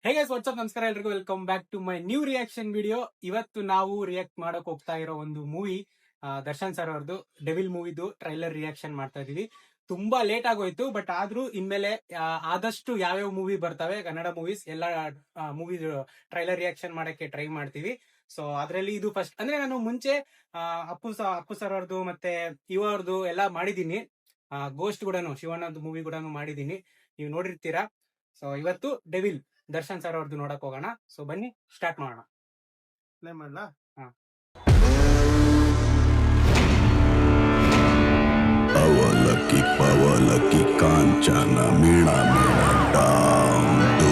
Hey guys what's up ನಮಸ್ಕಾರ ಎಲ್ರಿಗೂ welcome back to my new reaction video. ಇವತ್ತು ನಾವು ರಿಯಾಕ್ಟ್ ಮಾಡಕ್ ಹೋಗ್ತಾ ಇರೋ ಒಂದು ಮೂವಿ ದರ್ಶನ್ ಸರ್ ಅವ್ರದ್ದು ಡೆವಿಲ್ ಮೂವಿದು ಟ್ರೈಲರ್ ರಿಯಾಕ್ಷನ್ ಮಾಡ್ತಾ ಇದೀವಿ. ತುಂಬಾ ಲೇಟ್ ಆಗೋಯ್ತು, ಬಟ್ ಆದ್ರೂ ಇನ್ಮೇಲೆ ಆದಷ್ಟು ಯಾವ್ಯಾವ ಮೂವಿ ಬರ್ತವೆ ಕನ್ನಡ ಮೂವೀಸ್ ಎಲ್ಲ ಮೂವಿ ಟ್ರೈಲರ್ ರಿಯಾಕ್ಷನ್ ಮಾಡಕ್ಕೆ ಟ್ರೈ ಮಾಡ್ತೀವಿ. ಸೊ ಅದ್ರಲ್ಲಿ ಇದು ಫಸ್ಟ್. ಅಂದ್ರೆ ನಾನು ಮುಂಚೆ ಅಪ್ಪು ಸರ್ ಅವ್ರದ್ದು ಮತ್ತೆ ಅವ್ರದ್ದು ಎಲ್ಲ ಮಾಡಿದೀನಿ. ಗೋಸ್ಟ್ ಕೂಡನು ಶಿವಣ್ಣದ್ದು ಮೂವಿ ಕೂಡ ಮಾಡಿದೀನಿ, ನೀವು ನೋಡಿರ್ತೀರಾ. ಸೊ ಇವತ್ತು ಡೆವಿಲ್ ದರ್ಶನ್ ಸರ್ ಅವ್ರದ್ದು ನೋಡಕ್ ಹೋಗೋಣ. ಸೊ ಬನ್ನಿ ಸ್ಟಾರ್ಟ್ ಮಾಡೋಣ. ಪ್ಲೇ ಮಾಡ್ಲಾ? ಅವಲಕ್ಕಿ ಪವಲಕ್ಕಿ ಕಾಂಚನ ಮೀಣ ಮೀಣ ಡಾಂಡು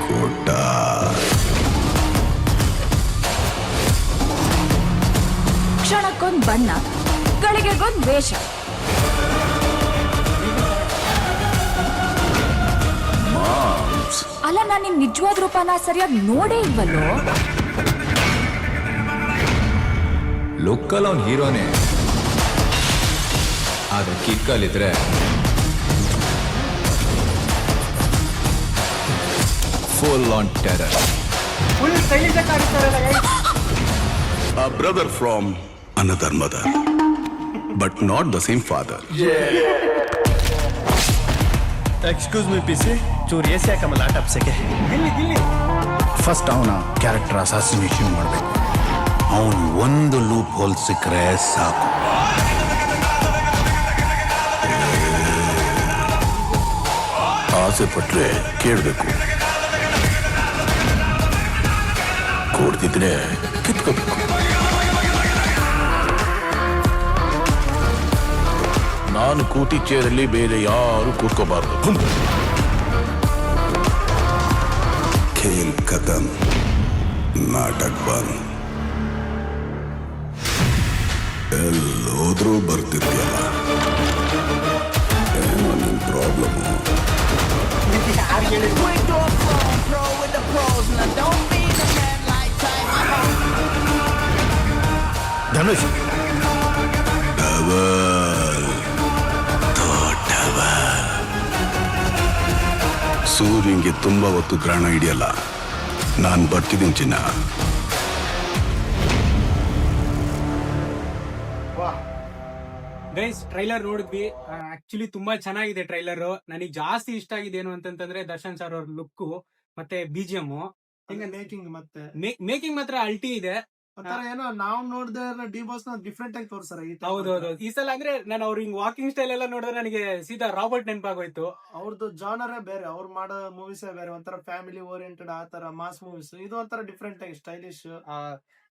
ಕೋಟ ಕ್ಷಣಕ್ಕೊಂದ್ ಬಣ್ಣ, ಗಳಿಗೆಗೊಂದ್ ವೇಷ. ಅಲ್ಲ, ನಾನ್ ನಿಮ್ ನಿಜವಾದ ರೂಪನ ಸರಿಯಾಗಿ ನೋಡೇ ಇಲ್ವಲ್ಲೋ. ಲುಕ್ಕಲ್ಲಿ ಅವ್ನ್ ಹೀರೋನೇ, ಆದ್ರೆ ಕಿಕ್ಕಲ್ಲಿದ್ರೆ full on terror. Full stylish ಆಗಿ ಕಾಣಿಸ್ತಾರಲ್ಲ guys. A brother from another mother, but not the same father. Excuse me PC, ಚೂರು ಎಸಿ ಹಾಕಮಲ್ಲ ಟಪ್ಸಕ್ಕೆ. ಗಿಲ್ಲಿ ಗಿಲ್ಲಿ ಫಸ್ಟ್ ಅವನ ಕ್ಯಾರೆಕ್ಟರ್ ಅಸಾಸಿನೇಷನ್ ಮಾಡಬೇಕು. ಅವನು ಒಂದು ಲೂಪ್ ಹೋಲ್ ಸಿಕ್ಕರೆ ಸಾಕು. ಆಸೆ ಪಟ್ರೆ ಕೇಳಬೇಕು, ಕೊಡ್ತಿದ್ರೆ ಕಿತ್ಕೋಬೇಕು. ನಾನು ಕೂತಿ ಚೇರಲ್ಲಿ ಬೇರೆ ಯಾರು ಕೂತ್ಕೋಬಾರ್ದು. ಖೇಲ್ ಖತಮ್, ನಾಟಕ ಬಂದ್. ಎಲ್ಲೋದ್ರೂ ಬರ್ತಿದ್ಯಲ್ಲ, ಏನೋ ನಿನ್ ಪ್ರಾಬ್ಲಮ್. ಯಾರು ಹೇಳಿದ್ರು? Dhanush double double. ಸೂರ್ಯಂಗೆ ತುಂಬಾ ಹೊತ್ತು ಗ್ರಹಣ ಹಿಡಿಯಲ್ಲ. ನಾನು ಬರ್ತಿದ್ದೀನಿ ಚಿನ್ನ. ಗೈಸ್ ಟ್ರೈಲರ್ ನೋಡಿದ್ವಿ. ಆಕ್ಚುಲಿ ತುಂಬಾ ಚೆನ್ನಾಗಿದೆ ಟ್ರೈಲರ್. ನನಗೆ ಜಾಸ್ತಿ ಇಷ್ಟ ಆಗಿದೆ ಏನು ಅಂತಂದ್ರೆ ದರ್ಶನ್ ಸರ್ ಅವ್ರ ಲುಕ್ ಮತ್ತೆ ಬಿಜಿಎಂ ಮೇಕಿಂಗ್ ಮತ್ತೆ ಮೇಕಿಂಗ್ ಮಾತ್ರ ಅಲ್ಟಿ ಇದೆ. ಒಂಥರ ಏನೋ ನಾವ್ ನೋಡ್ದೆ ಡಿ ಬಾಸ್ ನ ಡಿಫ್ರೆಂಟ್ ಆಗಿ ತೋರ್ಸಾರ. ಹೌದೌದು, ಈ ಸಲ ಅಂದ್ರೆ ನಾನು ಅವ್ರ ಹಿಂಗ್ ವಾಕಿಂಗ್ ಸ್ಟೈಲ್ ಎಲ್ಲ ನೋಡಿದ್ರೆ ನನಗೆ ಸೀದಾ ರಾಬರ್ಟ್ ನೆನಪಾಗೋಯ್ತು. ಅವ್ರದ್ದು ಜಾನರೇ ಬೇರೆ, ಅವ್ರು ಮಾಡೋ ಮೂವೀಸ್ ಬೇರೆ, ಒಂಥರ ಫ್ಯಾಮಿಲಿ ಓರಿಯೆಂಟೆಡ್ ಆ ತರ ಮಾಸ್ ಮೂವೀಸ್. ಇದು ಒಂಥರ ಡಿಫ್ರೆಂಟ್ ಆಗಿ ಸ್ಟೈಲಿಶ್.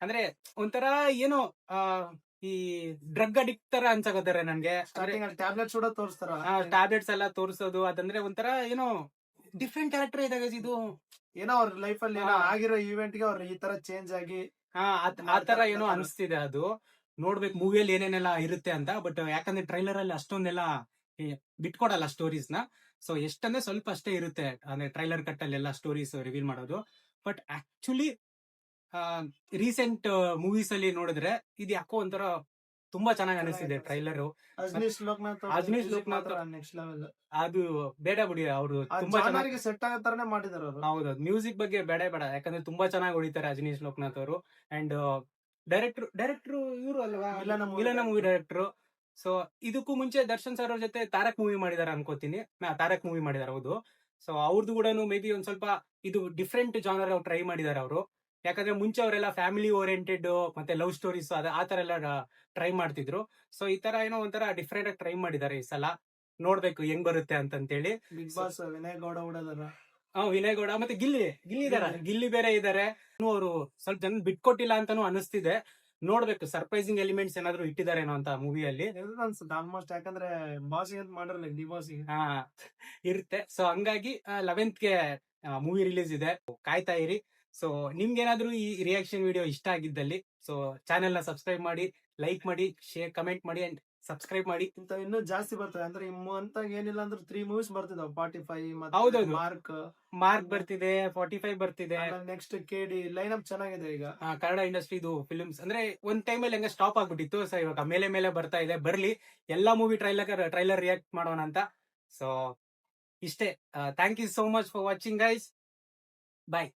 ಅಂದ್ರೆ ಒಂಥರ ಏನೋ ಈ ಡ್ರಗ್ ಅಡಿಕ್ಟ್ ತರ ಅನ್ಸಕತ್ತಾರೆ ನನ್ಗೆ. ಸ್ಟಾರ್ಟಿಂಗ್ ಅಲ್ಲಿ ಟ್ಯಾಬ್ಲೆಟ್ಸ್ ಕೂಡ ತೋರಿಸ್ತಾರ. ಟ್ಯಾಬ್ಲೆಟ್ಸ್ ಎಲ್ಲ ತೋರಿಸೋದು ಅದಂದ್ರೆ ಒಂಥರ ಏನೋ ಡಿಫ್ರೆಂಟ್ ಕ್ಯಾರೆಕ್ಟರ್ ಇದಾಗ ಇದು. ಏನೋ ಅವ್ರ ಲೈಫ್ ಅಲ್ಲಿ ಏನೋ ಆಗಿರೋ ಈವೆಂಟ್ ಗೆ ಅವ್ರು ಈ ತರ ಚೇಂಜ್ ಆಗಿ ಆ ತರ ಏನೋ ಅನಿಸ್ತಿದೆ. ಅದು ನೋಡ್ಬೇಕು ಮೂವಿಯಲ್ಲಿ ಏನೇನೆಲ್ಲ ಇರುತ್ತೆ ಅಂತ. ಬಟ್ ಯಾಕಂದ್ರೆ ಟ್ರೈಲರ್ ಅಲ್ಲಿ ಅಷ್ಟೊಂದೆಲ್ಲ ಬಿಟ್ಕೊಡಲ್ಲ ಸ್ಟೋರೀಸ್ ನ. ಸೊ ಎಷ್ಟಂದ್ರೆ ಸ್ವಲ್ಪ ಅಷ್ಟೇ ಇರುತ್ತೆ, ಅಂದ್ರೆ ಟ್ರೈಲರ್ ಕಟ್ ಅಲ್ಲಿ ಎಲ್ಲ ಸ್ಟೋರೀಸ್ ರಿವೀಲ್ ಮಾಡೋದು. ಬಟ್ ಆಕ್ಚುಲಿ ರೀಸೆಂಟ್ ಮೂವೀಸ್ ಅಲ್ಲಿ ನೋಡಿದ್ರೆ ಇದು ಯಾಕೋ ಒಂಥರ ತುಂಬಾ ಚೆನ್ನಾಗಿ ಅನಿಸ್ತಿದೆ trailer. Ajaneesh Loknath next level. ಅದು ಬೇಡ ಬಿಡಿ, ಅವರು ತುಂಬಾ ಚೆನ್ನಾಗಿ ಸೆಟ್ ಆಗೋ ತರನೇ ಮಾಡಿದಾರೆ ಅವರು. ಹೌದೌದು, ಮ್ಯೂಸಿಕ್ ಬಗ್ಗೆ ಬೇಡ, ಯಾಕಂದ್ರೆ ತುಂಬಾ ಚೆನ್ನಾಗಿ ಹೊಡಿತಾರೆ ಅಜನೀಶ್ ಲೋಕನಾಥ್ ಅವರು. ಅಂಡ್ ಡೈರೆಕ್ಟರ್ ಇವರು ಅಲ್ವಾ, ವಿಲನ ಮೂವಿ ಡೈರೆಕ್ಟರ್. ಸೊ ಇದಕ್ಕೂ ಮುಂಚೆ ದರ್ಶನ್ ಸರ್ ಅವ್ರ ಜೊತೆ ತಾರಕ್ ಮೂವಿ ಮಾಡಿದಾರೆ ಅನ್ಕೋತೀನಿ. ತಾರಕ್ ಮೂವಿ ಮಾಡಿದಾರೆ, ಹೌದು. ಸೊ ಅವ್ರದ್ದು ಕೂಡ ಮೇ ಬಿ ಒಂದ್ ಸ್ವಲ್ಪ ಇದು ಡಿಫ್ರೆಂಟ್ ಜಾನರ್ ಅವ್ರು ಟ್ರೈ ಮಾಡಿದಾರೆ ಅವರು. ಯಾಕಂದ್ರೆ ಮುಂಚೆ ಅವರೆಲ್ಲ ಫ್ಯಾಮಿಲಿ ಓರಿಯೆಂಟೆಡ್ ಮತ್ತೆ ಲವ್ ಸ್ಟೋರೀಸ್ ಆ ತರ ಎಲ್ಲ ಟ್ರೈ ಮಾಡ್ತಿದ್ರು. ಸೊ ಈ ತರ ಏನೋ ಒಂಥರ ಡಿಫ್ರೆಂಟ್ ಆಗಿ ಟ್ರೈ ಮಾಡಿದ್ದಾರೆ ಈ ಸಲ. ನೋಡ್ಬೇಕು ಹೆಂಗ್ ಬರುತ್ತೆ ಅಂತೇಳಿ. ಬಿಗ್ ಬಾಸ್ ವಿನಯ್ ಗೌಡ ಉಡೋದಾರ. ವಿನಯ್ ಗೌಡ ಮತ್ತೆ ಗಿಲ್ಲಿ ಗಿಲ್ಲಿ ಬೇರೆ ಇದಾರೆ. ಅವರು ಸ್ವಲ್ಪ ಜನ ಬಿಟ್ಕೊಟ್ಟಿಲ್ಲ ಅಂತಾನು ಅನಿಸ್ತಿದೆ. ನೋಡ್ಬೇಕು, ಸರ್ಪ್ರೈಸಿಂಗ್ ಎಲಿಮೆಂಟ್ಸ್ ಏನಾದ್ರು ಇಟ್ಟಿದಾರೇನೋ ಅಂತ ಮೂವಿಯಲ್ಲಿ ಅನ್ಸುತ್ತೆ ಆಲ್ಮೋಸ್ಟ್. ಯಾಕಂದ್ರೆ ಬಾಸ್ ಅಂತ ಮಾಡಿರಲ್ಲ ಡಿ ಬಾಸ್ ಇರುತ್ತೆ. ಸೊ ಹಂಗಾಗಿ 11th ಗೆ ಮೂವಿ ರಿಲೀಸ್ ಇದೆ, ಕಾಯ್ತಾ ಇರಿ. ಸೊ ನಿಮ್ಗೇನಾದ್ರೂ ಈ ರಿಯಾಕ್ಷನ್ ವಿಡಿಯೋ ಇಷ್ಟ ಆಗಿದ್ದಲ್ಲಿ ಸೊ ಚಾನೆಲ್ ನ ಸಬ್ಸ್ಕ್ರೈಬ್ ಮಾಡಿ, ಲೈಕ್ ಮಾಡಿ, ಶೇರ್, ಕಮೆಂಟ್ ಮಾಡಿ ಅಂಡ್ ಸಬ್ಸ್ಕ್ರೈಬ್ ಮಾಡಿ. ಇಂತ ಇನ್ನೂ ಜಾಸ್ತಿ ಬರ್ತದೆ ಅಂದ್ರೆ ಅಂತ ಏನಿಲ್ಲ ಅಂದ್ರೆ 3 ಮೂವೀಸ್ ಬರ್ತಿದಾವ್. 45 ಮತ್ತೆ ಹೌದೌದು. ಮಾರ್ಕ್ ಬರ್ತಿದೆ, 45 ಬರ್ತಿದೆ. ನೆಕ್ಸ್ಟ್ ಕೆಡಿ ಲೈನ್ ಅಪ್ ಚೆನ್ನಾಗಿದೆ ಈಗ. ಕನ್ನಡ ಇಂಡಸ್ಟ್ರಿದು ಫಿಲ್ಮ್ಸ್ ಅಂದ್ರೆ ಒಂದ್ ಟೈಮಲ್ಲಿ ಹಂಗ ಸ್ಟಾಪ್ ಆಗ್ಬಿಟ್ಟಿತ್ತು. ಸೊ ಇವಾಗ ಮೇಲೆ ಬರ್ತಾ ಇದೆ. ಬರ್ಲಿ ಎಲ್ಲಾ ಮೂವಿ ಟ್ರೈಲರ್ ರಿಯಾಕ್ಟ್ ಮಾಡೋಣ ಅಂತ. ಸೊ ಇಷ್ಟೇ. Thank you so much for watching guys. Bye.